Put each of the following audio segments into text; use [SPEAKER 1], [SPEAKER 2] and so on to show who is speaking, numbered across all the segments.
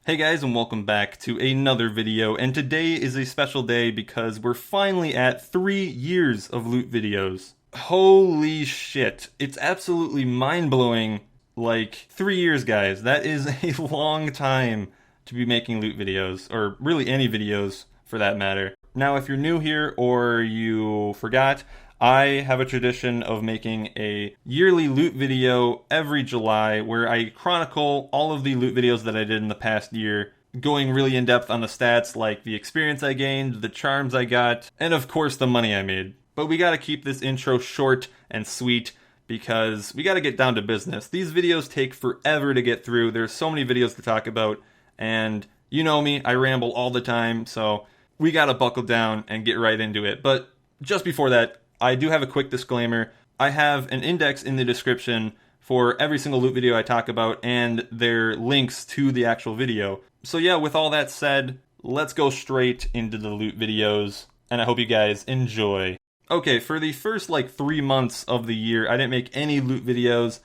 [SPEAKER 1] Hey guys, and welcome back to another video, and today is a special day because we're finally at 3 years of loot videos. Holy shit, it's absolutely mind-blowing. Like, 3 years, guys. That is a long time to be making loot videos, or really any videos for that matter. Now, if you're new here or you forgot, I have a tradition of making a yearly loot video every July where I chronicle all of the loot videos that I did in the past year, going really in depth on the stats like the experience I gained, the charms I got, and of course the money I made. But we gotta keep this intro short and sweet because we gotta get down to business. These videos take forever to get through. There's so many videos to talk about, and you know me, I ramble all the time, so we gotta buckle down and get right into it. But just before that, I do have a quick disclaimer. I have an index in the description for every single loot video I talk about and their links to the actual video. So yeah, with all that said, let's go straight into the loot videos, and I hope you guys enjoy. Okay, for the first 3 months of the year, I didn't make any loot videos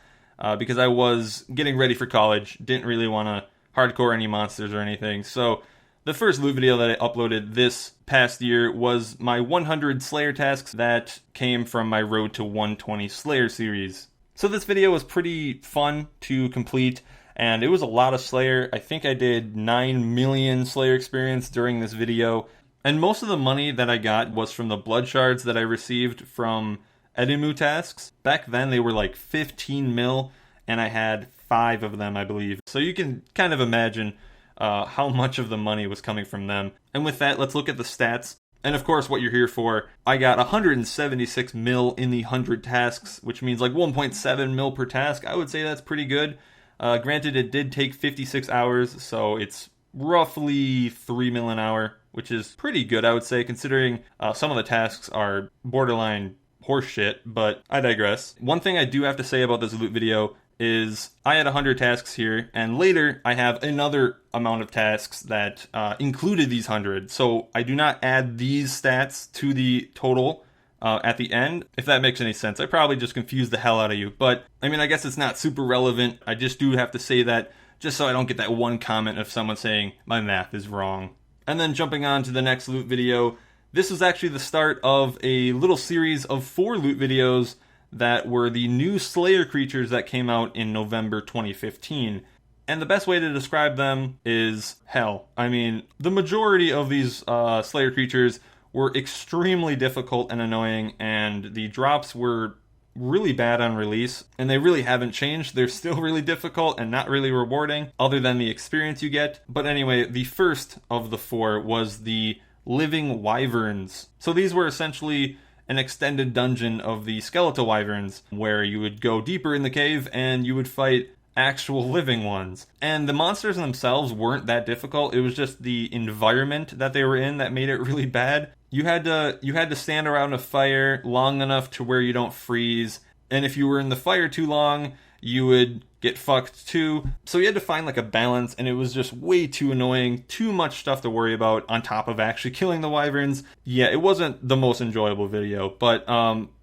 [SPEAKER 1] because I was getting ready for college, didn't really want to hardcore any monsters or anything, so the first loot video that I uploaded this past year was my 100 Slayer tasks that came from my Road to 120 Slayer series. So this video was pretty fun to complete, and it was a lot of Slayer. I think I did 9 million Slayer experience during this video, and most of the money that I got was from the blood shards that I received from Edimu tasks. Back then they were like 15 mil, and I had 5 of them, I believe. So you can kind of imagine how much of the money was coming from them. And with that, let's look at the stats. And of course, what you're here for, I got 176 mil in the 100 tasks, which means like 1.7 mil per task. I would say that's pretty good. Granted, it did take 56 hours, so it's roughly 3 mil an hour, which is pretty good, I would say, considering some of the tasks are borderline horseshit, but I digress. One thing I do have to say about this loot video is I had 100 tasks here, and later I have another amount of tasks that included these 100. So I do not add these stats to the total at the end, if that makes any sense. I probably just confused the hell out of you, but I mean, I guess it's not super relevant. I just do have to say that just so I don't get that one comment of someone saying my math is wrong. And then jumping on to the next loot video, this was actually the start of a little series of 4 loot videos that were the new Slayer creatures that came out in November 2015. And the best way to describe them is hell. I mean, the majority of these Slayer creatures were extremely difficult and annoying, and the drops were really bad on release, and they really haven't changed. They're still really difficult and not really rewarding, other than the experience you get. But anyway, the first of the 4 was the Living Wyverns. So these were essentially an extended dungeon of the skeletal wyverns, where you would go deeper in the cave and you would fight actual living ones. And the monsters themselves weren't that difficult. It was just the environment that they were in that made it really bad. You had to stand around a fire long enough to where you don't freeze, and if you were in the fire too long, you would get fucked too. So you had to find a balance, and it was just way too annoying, too much stuff to worry about on top of actually killing the wyverns. Yeah, it wasn't the most enjoyable video, but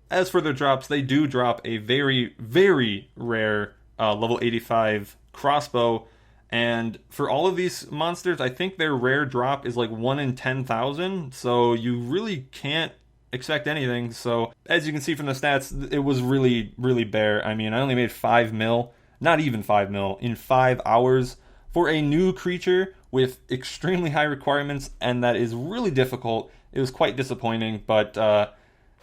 [SPEAKER 1] as for their drops, they do drop a very, very rare level 85 crossbow, and for all of these monsters, I think their rare drop is like 1 in 10,000, so you really can't expect anything. So as you can see from the stats, it was really, really bare. I mean, I only made 5 mil, not even 5 mil, in 5 hours for a new creature with extremely high requirements, and that is really difficult. It was quite disappointing, but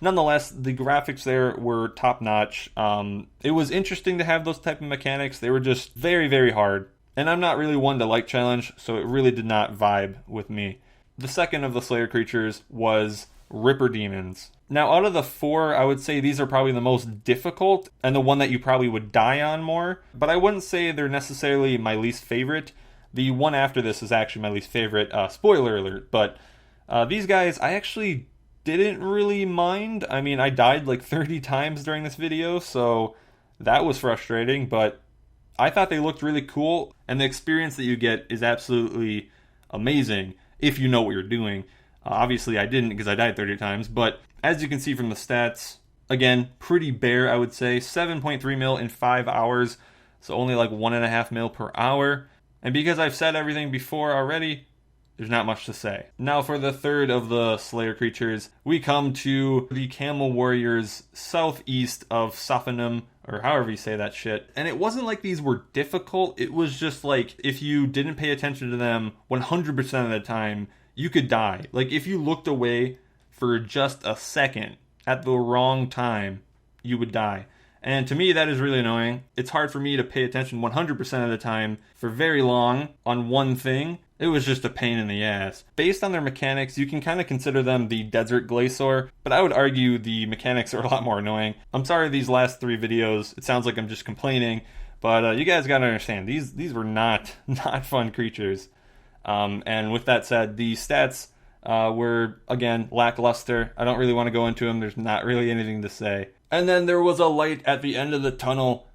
[SPEAKER 1] nonetheless, the graphics there were top-notch. It was interesting to have those type of mechanics. They were just very, very hard, and I'm not really one to like challenge, so it really did not vibe with me. The second of the Slayer creatures was Ripper Demons. Now, out of the 4, I would say these are probably the most difficult and the one that you probably would die on more, but I wouldn't say they're necessarily my least favorite. The one after this is actually my least favorite, spoiler alert, but these guys I actually didn't really mind. I mean, I died like 30 times during this video, so that was frustrating, but I thought they looked really cool, and the experience that you get is absolutely amazing if you know what you're doing. Obviously, I didn't because I died 30 times, but as you can see from the stats, again, pretty bare, I would say. 7.3 mil in 5 hours, so only like 1.5 mil per hour. And because I've said everything before already, there's not much to say. Now for the third of the Slayer creatures, we come to the Camel Warriors southeast of Sophanum, or however you say that shit. And it wasn't like these were difficult, it was just like, if you didn't pay attention to them 100% of the time, you could die. Like, if you looked away for just a second at the wrong time, you would die. And to me, that is really annoying. It's hard for me to pay attention 100% of the time for very long on one thing. It was just a pain in the ass. Based on their mechanics, you can kind of consider them the Desert Glacor, but I would argue the mechanics are a lot more annoying. I'm sorry these last 3 videos, it sounds like I'm just complaining, but you guys gotta understand, these were not fun creatures. And with that said, the stats were, again, lackluster. I don't really want to go into them, there's not really anything to say. And then there was a light at the end of the tunnel.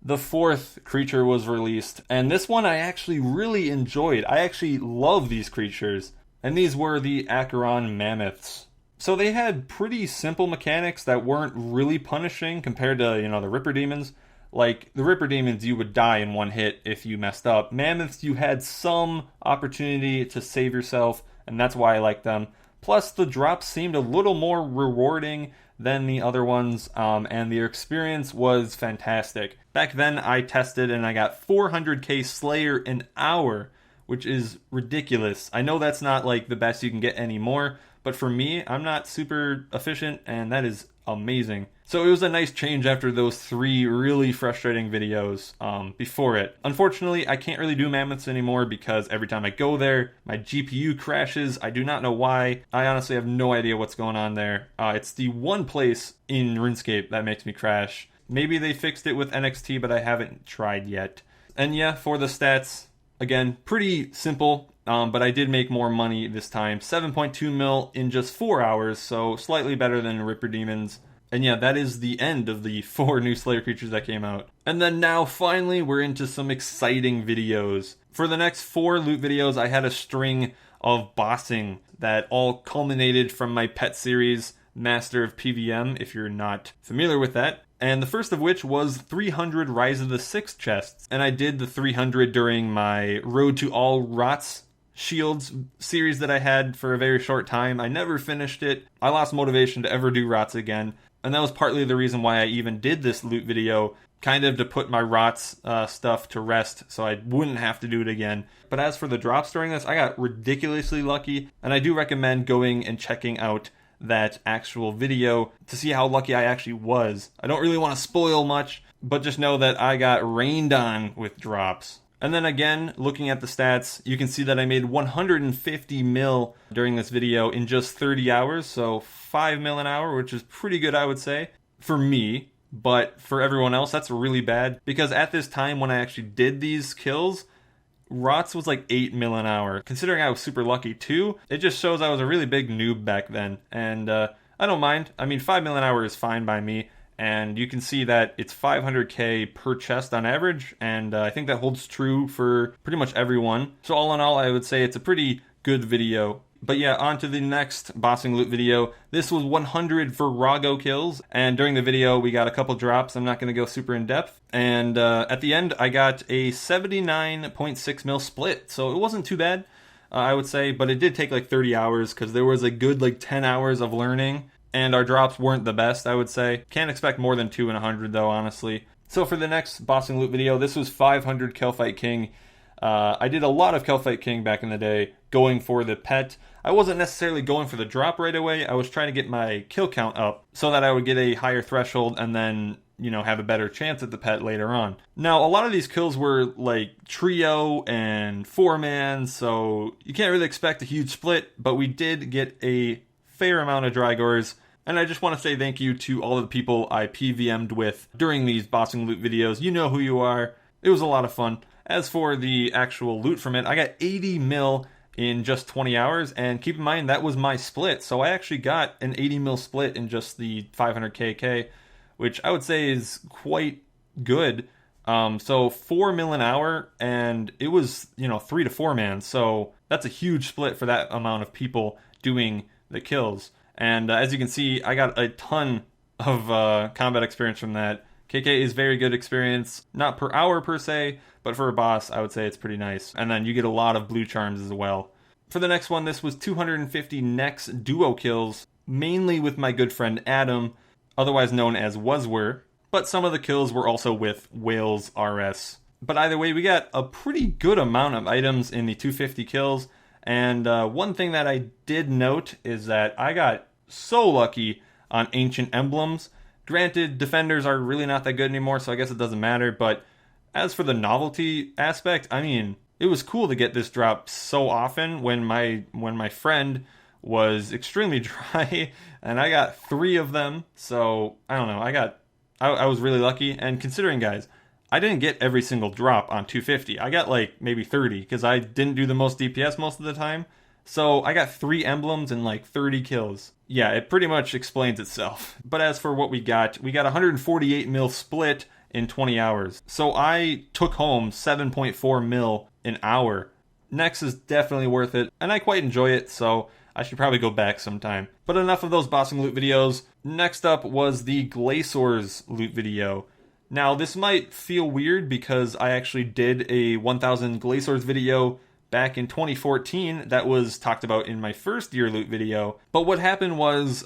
[SPEAKER 1] The 4th creature was released, and this one I actually really enjoyed. I actually love these creatures, and these were the Acheron Mammoths. So they had pretty simple mechanics that weren't really punishing compared to, the Ripper Demons. Like, the Ripper Demons, you would die in one hit if you messed up. Mammoths, you had some opportunity to save yourself, and that's why I like them. Plus, the drops seemed a little more rewarding than the other ones, and their experience was fantastic. Back then, I tested and I got 400k Slayer an hour, which is ridiculous. I know that's not like the best you can get anymore, but for me, I'm not super efficient, and that is amazing. So it was a nice change after those 3 really frustrating videos before it. Unfortunately, I can't really do Mammoths anymore because every time I go there, my GPU crashes. I do not know why. I honestly have no idea what's going on there. It's the one place in RuneScape that makes me crash. Maybe they fixed it with NXT, but I haven't tried yet. And yeah, for the stats, again, pretty simple, but I did make more money this time. 7.2 mil in just 4 hours, so slightly better than Ripper Demons. And yeah, that is the end of the 4 new Slayer creatures that came out. And then now, finally, we're into some exciting videos. For the next 4 loot videos, I had a string of bossing that all culminated from my pet series, Master of PVM, if you're not familiar with that. And the first of which was 300 Rise of the Sixth chests. And I did the 300 during my Road to All Rots Shields series that I had for a very short time. I never finished it. I lost motivation to ever do Rots again. And that was partly the reason why I even did this loot video, kind of to put my Rots stuff to rest so I wouldn't have to do it again. But as for the drops during this, I got ridiculously lucky, and I do recommend going and checking out that actual video to see how lucky I actually was. I don't really want to spoil much, but just know that I got rained on with drops. And then again, looking at the stats, you can see that I made 150 mil during this video in just 30 hours, so 5 mil an hour, which is pretty good, I would say, for me. But for everyone else, that's really bad, because at this time when I actually did these kills, Rots was like 8 mil an hour. Considering I was super lucky too, it just shows I was a really big noob back then. And I don't mind. I mean, 5 mil an hour is fine by me. And you can see that it's 500k per chest on average, and I think that holds true for pretty much everyone. So all in all, I would say it's a pretty good video. But yeah, on to the next bossing loot video. This was 100 Vorago kills, and during the video we got a couple drops. I'm not going to go super in depth. And at the end, I got a 79.6 mil split, so it wasn't too bad, I would say, but it did take like 30 hours because there was a good like 10 hours of learning. And our drops weren't the best, I would say. Can't expect more than 2 in 100 though, honestly. So for the next bossing loot video, this was 500 Kalphite King. I did a lot of Kalphite King back in the day, going for the pet. I wasn't necessarily going for the drop right away. I was trying to get my kill count up so that I would get a higher threshold and then, have a better chance at the pet later on. Now, a lot of these kills were like trio and 4-man, so you can't really expect a huge split, but we did get a fair amount of Gregorovics. And I just want to say thank you to all of the people I PVM'd with during these bossing loot videos. You know who you are. It was a lot of fun. As for the actual loot from it, I got 80 mil in just 20 hours, and keep in mind that was my split, so I actually got an 80 mil split in just the 500kk, which I would say is quite good. So 4 mil an hour, and it was 3 to 4 man, so that's a huge split for that amount of people doing the kills. And as you can see, I got a ton of combat experience from that. KK is very good experience, not per hour per se, but for a boss, I would say it's pretty nice. And then you get a lot of blue charms as well. For the next one, this was 250 next duo kills, mainly with my good friend Adam, otherwise known as Wyverns, but some of the kills were also with Wales RS. But either way, we got a pretty good amount of items in the 250 kills, and one thing that I did note is that I got so lucky on Ancient Emblems. Granted, Defenders are really not that good anymore, so I guess it doesn't matter, but as for the novelty aspect, I mean, it was cool to get this drop so often when my friend was extremely dry, and I got 3 of them, so I don't know, I was really lucky, and considering, guys, I didn't get every single drop on 250. I got like maybe 30, because I didn't do the most DPS most of the time, so I got 3 emblems and like 30 kills. Yeah, it pretty much explains itself. But as for what we got 148 mil split in 20 hours. So I took home 7.4 mil an hour. Next is definitely worth it, and I quite enjoy it, so I should probably go back sometime. But enough of those bossing loot videos. Next up was the Glacors loot video. Now, this might feel weird because I actually did a 1000 Glacors video back in 2014 that was talked about in my first year loot video. But what happened was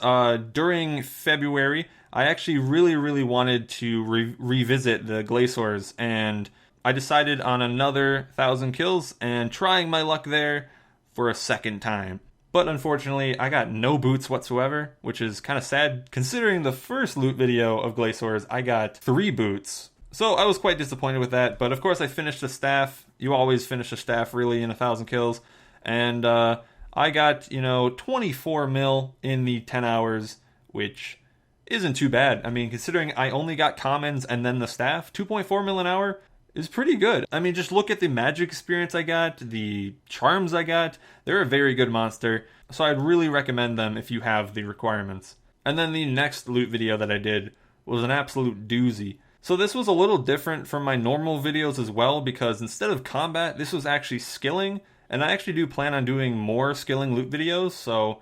[SPEAKER 1] during February, I actually really wanted to revisit the Glacors, and I decided on another 1000 kills and trying my luck there for a second time. But unfortunately, I got no boots whatsoever, which is kind of sad considering the first loot video of Glacors, I got 3 boots. So I was quite disappointed with that, but of course I finished the staff. You always finish a staff really in 1000 kills. And I got, 24 mil in the 10 hours, which isn't too bad. I mean, considering I only got commons and then the staff, 2.4 mil an hour is pretty good. I mean, just look at the magic experience I got, the charms I got. They're a very good monster, so I'd really recommend them if you have the requirements. And then the next loot video that I did was an absolute doozy. So this was a little different from my normal videos as well, because instead of combat, this was actually skilling, and I actually do plan on doing more skilling loot videos, so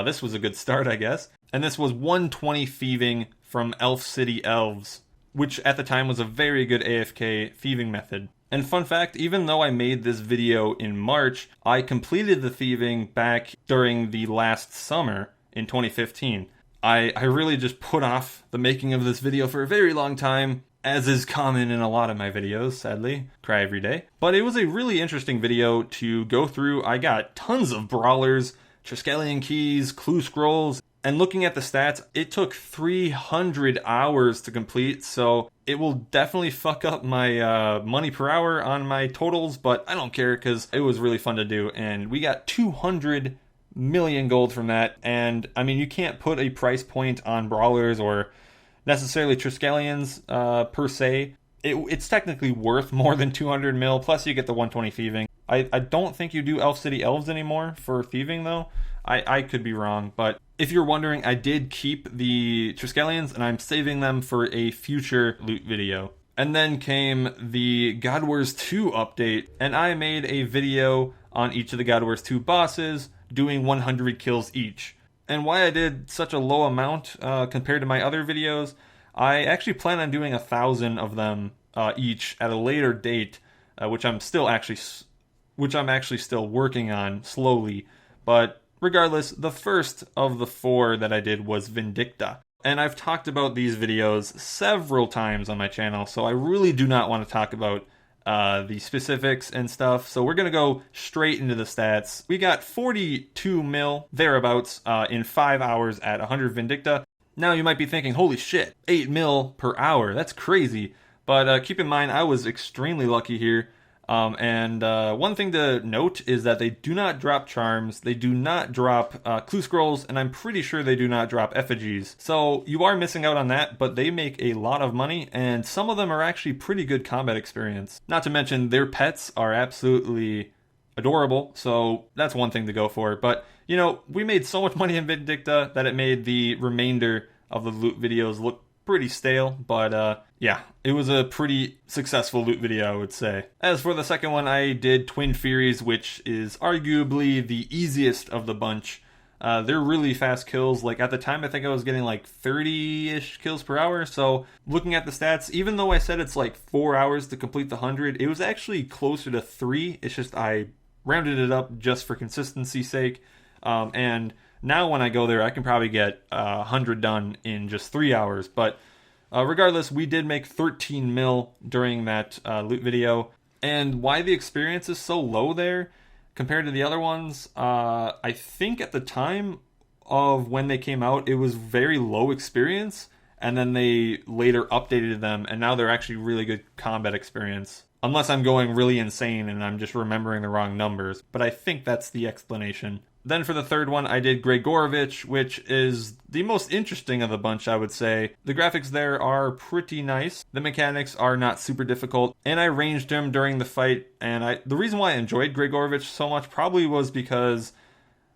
[SPEAKER 1] this was a good start, I guess. And this was 120 thieving from Elf City Elves, which at the time was a very good AFK thieving method. And fun fact, even though I made this video in March, I completed the thieving back during the last summer in 2015. I really just put off the making of this video for a very long time, as is common in a lot of my videos, sadly. Cry every day. But it was a really interesting video to go through. I got tons of brawlers, Triskelion keys, clue scrolls, and looking at the stats, it took 300 hours to complete, so it will definitely fuck up my money per hour on my totals, but I don't care because it was really fun to do, and we got 200 million gold from that. And I mean, you can't put a price point on brawlers or necessarily Triskelions per se. It's technically worth more than 200 mil, plus you get the 120 thieving. I don't think you do Elf City Elves anymore for thieving though. I could be wrong, but if you're wondering, I did keep the Triskelions and I'm saving them for a future loot video. And then came the God Wars 2 update, and I made a video on each of the God Wars 2 bosses, doing 100 kills each. And why I did such a low amount compared to my other videos, I actually plan on doing 1,000 of them each at a later date, which I'm actually still working on slowly. But regardless, the first of the 4 that I did was Vindicta. And I've talked about these videos several times on my channel, so I really do not want to talk about the specifics and stuff. So we're going to go straight into the stats. We got 42 mil, thereabouts, in 5 hours at 100 Vindicta. Now you might be thinking, holy shit, 8 mil per hour, that's crazy. But keep in mind, I was extremely lucky here. And one thing to note is that they do not drop charms, they do not drop clue scrolls, and I'm pretty sure they do not drop effigies. So you are missing out on that, but they make a lot of money, and some of them are actually pretty good combat experience. Not to mention their pets are absolutely adorable, so that's one thing to go for. But, you know, we made so much money in Vindicta that it made the remainder of the loot videos look pretty stale, but yeah, it was a pretty successful loot video, I would say. As for the second one, I did Twin Furies, which is arguably the easiest of the bunch. They're really fast kills. Like at the time, I think I was getting like 30-ish kills per hour. So looking at the stats, even though I said it's like 4 hours to complete the 100, it was actually closer to 3. It's just I rounded it up just for consistency's sake. And now when I go there, I can probably get 100 done in just 3 hours. But regardless, we did make 13 mil during that loot video. And why the experience is so low there compared to the other ones, I think at the time of when they came out, it was very low experience, and then they later updated them, and now they're actually really good combat experience. Unless I'm going really insane and I'm just remembering the wrong numbers, but I think that's the explanation. Then for the third one, I did Gregorovic, which is the most interesting of the bunch, I would say. The graphics there are pretty nice. The mechanics are not super difficult, and I ranged him during the fight. And the reason why I enjoyed Gregorovic so much probably was because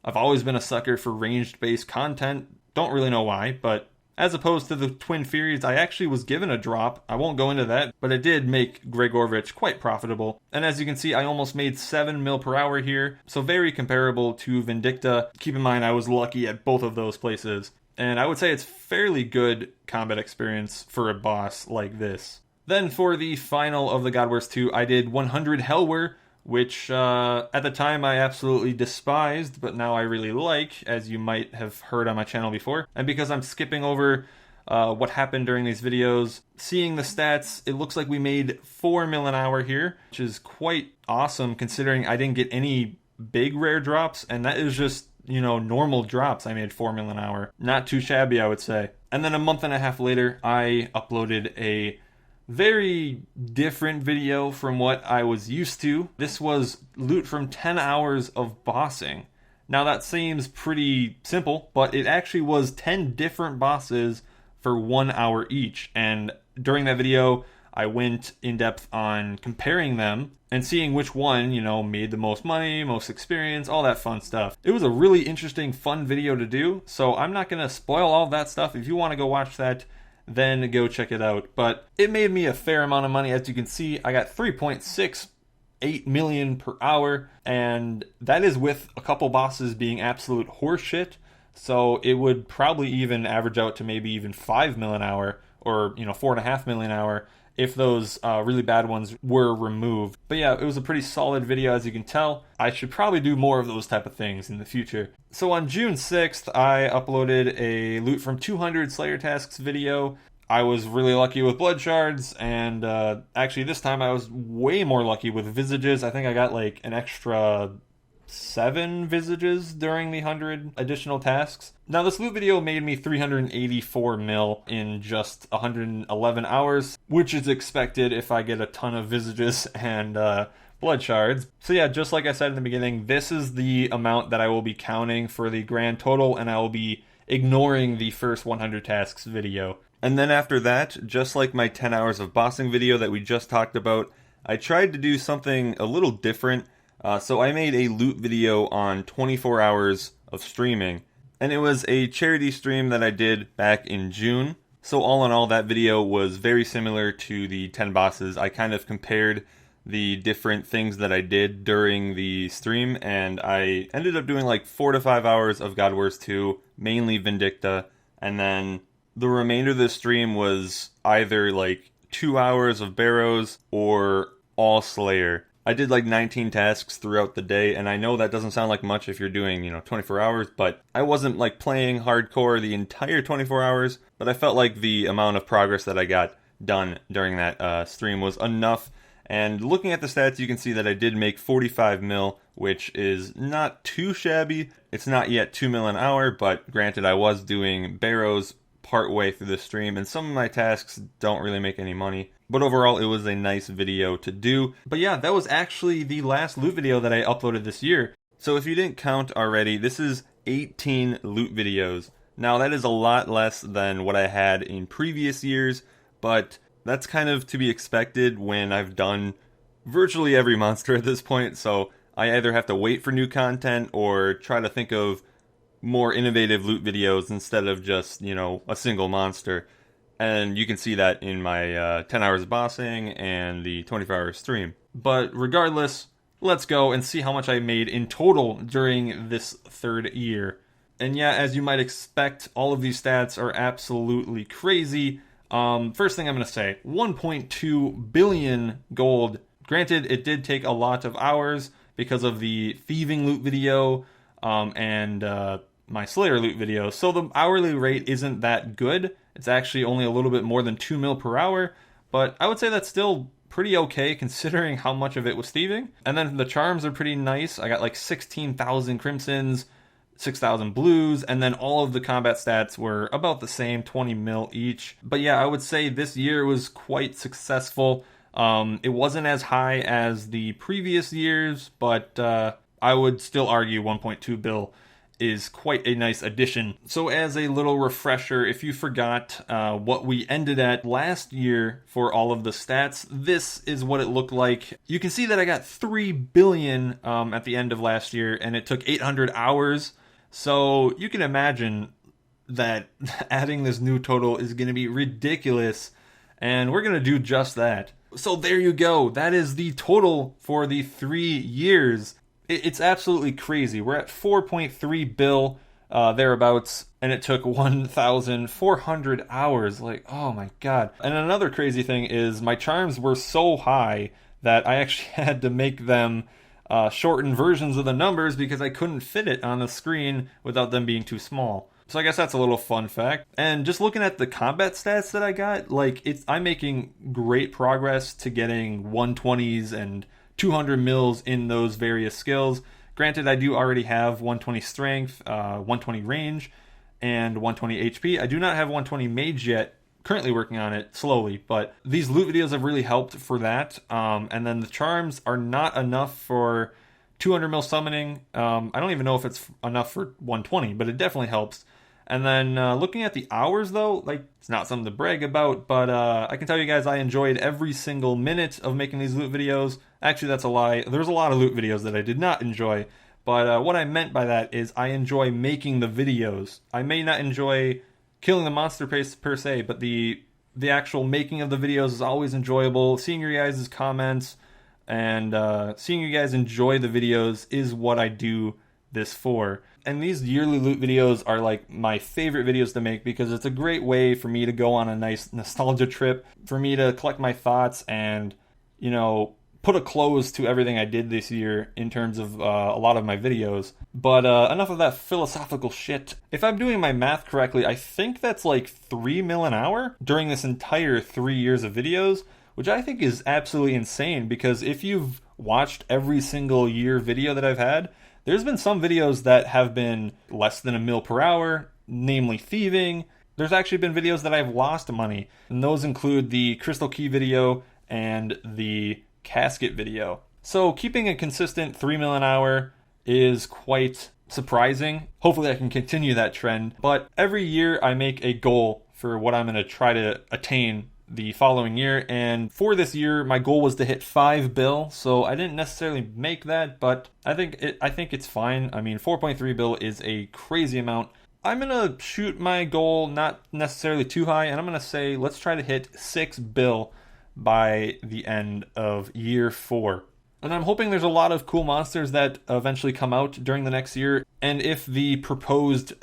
[SPEAKER 1] I've always been a sucker for ranged-based content. Don't really know why, but as opposed to the Twin Furies, I actually was given a drop. I won't go into that, but it did make Gregorovic quite profitable. And as you can see, I almost made 7 mil per hour here, so very comparable to Vindicta. Keep in mind, I was lucky at both of those places. And I would say it's fairly good combat experience for a boss like this. Then for the final of the God Wars 2, I did 100 Helwyr, which at the time I absolutely despised, but now I really like, as you might have heard on my channel before. And because I'm skipping over what happened during these videos, seeing the stats, it looks like we made 4 mil an hour here, which is quite awesome considering I didn't get any big rare drops, and that is just, you know, normal drops. I made 4 mil an hour. Not too shabby, I would say. And then a month and a half later, I uploaded a very different video from what I was used to. This was loot from 10 hours of bossing. Now that seems pretty simple, but it actually was 10 different bosses for 1 hour each. And during that video, I went in depth on comparing them and seeing which one, you know, made the most money, most experience, all that fun stuff. It was a really interesting, fun video to do, so I'm not going to spoil all that stuff. If you want to go watch that, then go check it out. But it made me a fair amount of money. As you can see, I got 3.68 million per hour, and that is with a couple bosses being absolute horseshit. So it would probably even average out to maybe even 5 mil an hour, or, you know, 4.5 million an hour if those really bad ones were removed. But yeah, it was a pretty solid video, as you can tell. I should probably do more of those type of things in the future. So on June 6th, I uploaded a Loot from 200 Slayer Tasks video. I was really lucky with blood shards, and actually this time I was way more lucky with visages. I think I got like an extra 7 visages during the 100 additional tasks. Now this loot video made me 384 mil in just 111 hours, which is expected if I get a ton of visages and blood shards. So yeah, just like I said in the beginning, this is the amount that I will be counting for the grand total, and I will be ignoring the first 100 tasks video. And then after that, just like my 10 hours of bossing video that we just talked about, I tried to do something a little different. So I made a loot video on 24 hours of streaming, and it was a charity stream that I did back in June. So all in all, that video was very similar to the 10 bosses. I kind of compared the different things that I did during the stream, and I ended up doing like 4 to 5 hours of God Wars 2, mainly Vindicta, and then the remainder of the stream was either like 2 hours of Barrows or all Slayer. I did like 19 tasks throughout the day, and I know that doesn't sound like much if you're doing, 24 hours, but I wasn't like playing hardcore the entire 24 hours, but I felt like the amount of progress that I got done during that stream was enough. And looking at the stats, you can see that I did make 45 mil, which is not too shabby. It's not yet 2 mil an hour, but granted, I was doing Barrows partway through the stream, and some of my tasks don't really make any money. But overall, it was a nice video to do. But yeah, that was actually the last loot video that I uploaded this year. So if you didn't count already, this is 18 loot videos. Now that is a lot less than what I had in previous years, but that's kind of to be expected when I've done virtually every monster at this point. So I either have to wait for new content or try to think of more innovative loot videos instead of just, a single monster. And you can see that in my 10 hours of bossing and the 24-hour stream. But regardless, let's go and see how much I made in total during this third year. And yeah, as you might expect, all of these stats are absolutely crazy. First thing I'm going to say, 1.2 billion gold. Granted, it did take a lot of hours because of the Thieving loot video and my Slayer loot video, so the hourly rate isn't that good. It's actually only a little bit more than 2 mil per hour, but I would say that's still pretty okay considering how much of it was thieving. And then the charms are pretty nice. I got like 16,000 crimsons, 6,000 blues, and then all of the combat stats were about the same, 20 mil each. But yeah, I would say this year was quite successful. It wasn't as high as the previous years, but I would still argue 1.2 bill is quite a nice addition. So as a little refresher, if you forgot what we ended at last year for all of the stats, this is what it looked like. You can see that I got 3 billion at the end of last year, and it took 800 hours. So you can imagine that adding this new total is going to be ridiculous, and we're going to do just that. So there you go. That is the total for the 3 years. It's absolutely crazy. We're at 4.3 bill thereabouts, and it took 1,400 hours. Like, oh my god. And another crazy thing is my charms were so high that I actually had to make them shortened versions of the numbers because I couldn't fit it on the screen without them being too small. So I guess that's a little fun fact. And just looking at the combat stats that I got, like I'm making great progress to getting 120s and 200 mils in those various skills. Granted, I do already have 120 strength, 120 range, and 120 HP. I do not have 120 mage yet. Currently working on it slowly, but these loot videos have really helped for that. And then the charms are not enough for 200 mil summoning. I don't even know if it's enough for 120, but it definitely helps. And then looking at the hours though, like it's not something to brag about, but I can tell you guys I enjoyed every single minute of making these loot videos. Actually, that's a lie. There's a lot of loot videos that I did not enjoy, but what I meant by that is I enjoy making the videos. I may not enjoy killing the monster per se, but the actual making of the videos is always enjoyable. Seeing your guys' comments and seeing you guys enjoy the videos is what I do this for. And these yearly loot videos are like my favorite videos to make because it's a great way for me to go on a nice nostalgia trip, for me to collect my thoughts and, you know, put a close to everything I did this year in terms of a lot of my videos. But enough of that philosophical shit. If I'm doing my math correctly, I think that's like 3 mil an hour during this entire 3 years of videos, which I think is absolutely insane because if you've watched every single year video that I've had, there's been some videos that have been less than 1 mil per hour, namely Thieving. There's actually been videos that I've lost money, and those include the Crystal Key video and the Casket video. So keeping a consistent 3 mil an hour is quite surprising. Hopefully I can continue that trend, but every year I make a goal for what I'm going to try to attain the following year, and for this year my goal was to hit 5 bill, so I didn't necessarily make that, but I think it's fine. I mean, 4.3 bill is a crazy amount. I'm gonna shoot my goal not necessarily too high, and I'm gonna say let's try to hit 6 bill by the end of year 4. And I'm hoping there's a lot of cool monsters that eventually come out during the next year, and if the proposed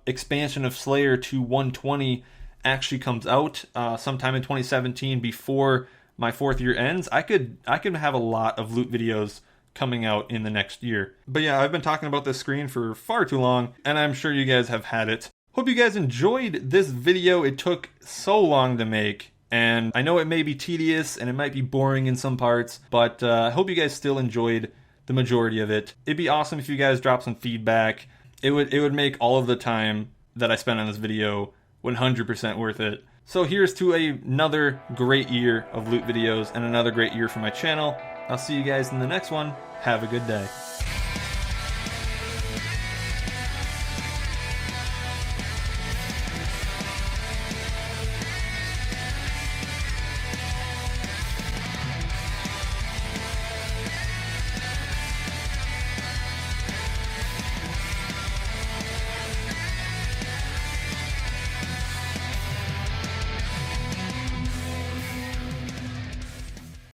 [SPEAKER 1] expansion of Slayer to 120 actually comes out sometime in 2017 before my 4th year ends, I could have a lot of loot videos coming out in the next year. But yeah, I've been talking about this screen for far too long, and I'm sure you guys have had it. Hope you guys enjoyed this video. It took so long to make, and I know it may be tedious and it might be boring in some parts, but I hope you guys still enjoyed the majority of it. It'd be awesome if you guys drop some feedback. It would make all of the time that I spent on this video 100% worth it. So here's to another great year of loot videos and another great year for my channel. I'll see you guys in the next one. Have a good day.